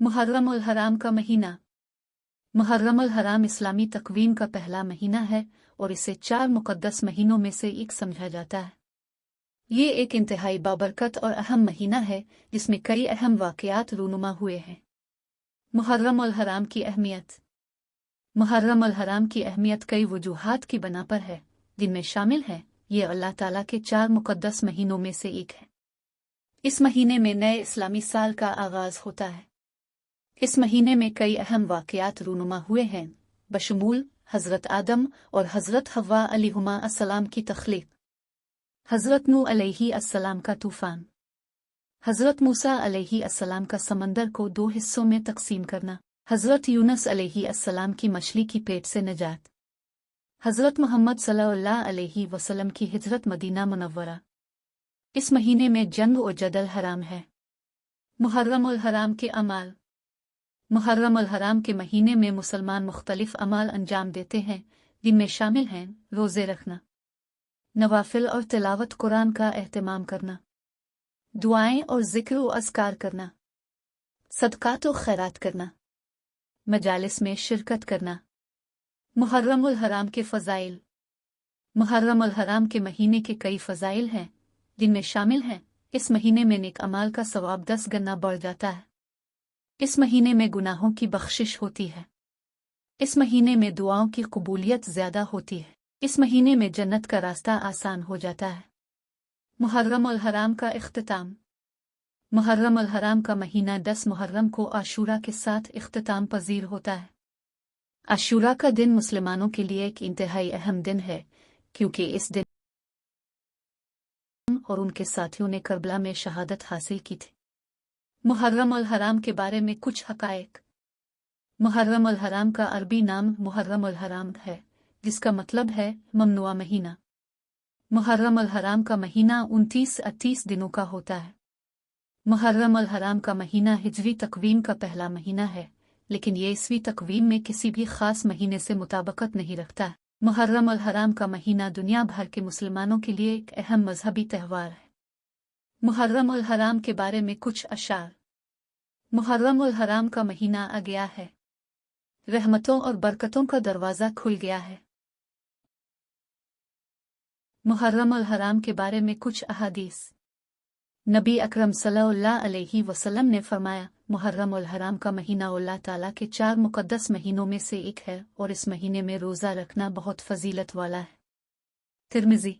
मुहर्रम उल हराम का महीना। मुहर्रम उल हराम इस्लामी तकवीम का पहला महीना है और इसे 4 मुक़द्दस महीनों में से एक समझा जाता है। ये एक इंतहाई बाबरकत और अहम महीना है जिसमें कई अहम वाक़यात रूनुमा हुए हैं। मुहर्रम उल हराम की अहमियत। मुहर्रम उल हराम की अहमियत कई वजूहात की बना पर है, जिनमें शामिल है ये अल्लाह ताला के 4 मुक़द्दस महीनों में से एक है। इस महीने में नए इस्लामी साल का आगाज़ होता है। इस महीने में कई अहम वाक़यात रूनुमा हुए हैं, बशमूल हज़रत आदम और हज़रत हव्वा अलैहिमा अस्सलाम की तख्लीक, हज़रत नूह अलैहि अस्सलाम का तूफ़ान, हज़रत मूसा अलैहि अस्सलाम का समंदर को 2 हिस्सों में तकसीम करना, हज़रत यूनुस अलैहि अस्सलाम की मछली की पेट से नजात, हज़रत मोहम्मद सल्लल्लाहु अलैहि वसल्लम की हिजरत मदीना मुनव्वरा। इस महीने में जंग और जदल हराम है। मुहर्रम उल हराम के अमाल। मुहर्रम उल हराम के महीने में मुसलमान मुख्तलिफ अमाल अंजाम देते हैं, जिनमें शामिल हैं रोज़े रखना, नवाफिल और तिलावत कुरान का एहतमाम करना, दुआएं और ज़िक्र व अज़कार करना, सदक़ात व खैरात करना, मजालिस में शिरकत करना। मुहर्रम उल हराम के फ़ज़ाइल। मुहर्रम उल हराम के महीने के कई फ़ज़ाइल हैं, जिनमें शामिल हैं इस महीने में नेक अमाल का सवाब 10 गुना बढ़ जाता है। इस महीने में गुनाहों की बख्शिश होती है। इस महीने में दुआओं की कबूलियत ज़्यादा होती है। इस महीने में जन्नत का रास्ता आसान हो जाता है। मुहर्रम उल हराम का इख्तिताम। मुहर्रम उल हराम का महीना 10 मुहर्रम को आशूरा के साथ इख्तिताम पजीर होता है। आशूरा का दिन मुसलमानों के लिए एक इंतहाई अहम दिन है, क्योंकि इस दिन और उनके साथियों ने करबला में शहादत हासिल की थी। मुहर्रम उल हराम के बारे में कुछ हक़ाइक़। मुहर्रम उल हराम का अरबी नाम मुहर्रम उल हराम है, जिसका मतलब है ममनुआ महीना। मुहर्रम उल हराम का महीना 29-30 दिनों का होता है। मुहर्रम उल हराम का महीना हिजरी तकवीम का पहला महीना है, लेकिन ये ईसवी तकवीम में किसी भी ख़ास महीने से मुताबकत नहीं रखता। मुहर्रम उल हराम का महीना दुनिया भर के मुसलमानों के लिए एक अहम मजहबी त्यौहार है। मुहर्रम उल हराम के बारे में कुछ अशार। मुहर्रम उल हराम का महीना आ गया है, रहमतों और बरकतों का दरवाज़ा खुल गया है। मुहर्रम उल हराम के बारे में कुछ अहादीस। नबी अकरम सल्लल्लाहु अलैहि वसल्लम ने फरमाया, मुहर्रम उल हराम का महीना अल्लाह ताला के 4 मुक़द्दस महीनों में से एक है और इस महीने में रोज़ा रखना बहुत फजीलत वाला है। तिर्मिज़ी।